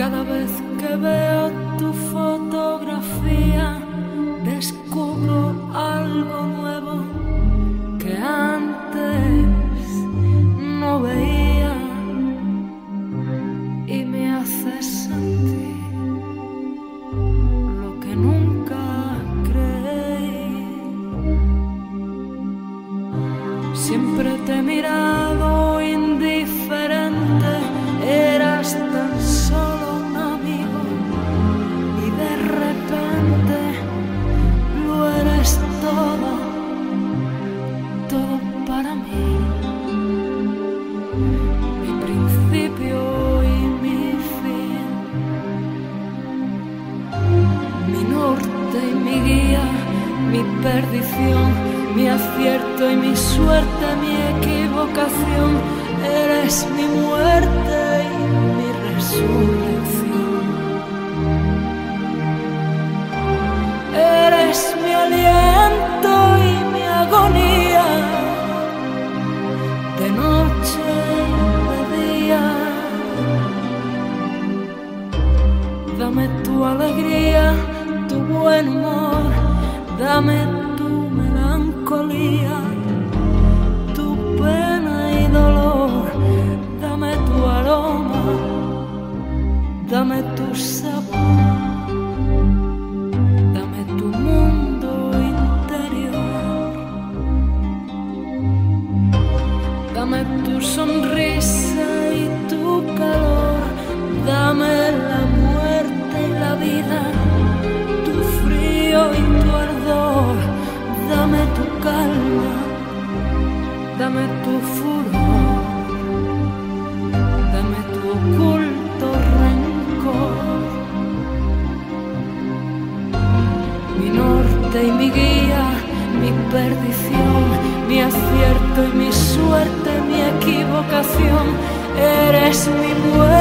Cada vez que veo tu fotografía descubro algo nuevo que antes no veía y me hace sentir lo que nunca creí. Siempre te he mirado indiferente, eras tan solo un amigo y de repente lo eres todo, todo para mí. Mi principio y mi fin, mi norte y mi guía, mi perdición, mi acierto y mi suerte, mi equivocación. Eres mi muerte y mi resurrección. Eres mi aliento y mi agonía, de noche y de día. Dame tu alegría, tu buen humor, dame tu melancolía, tu pena y dolor, dame tu aroma, dame tu sabor, dame tu mundo interior, dame tu sonrisa y tu calor, dame la muerte y la vida, tu frío y tu ardor, dame tu calma, dame tu furor, dame tu oculto rencor. Mi norte y mi guía, mi perdición, mi acierto y mi suerte, mi equivocación. Eres mi muerte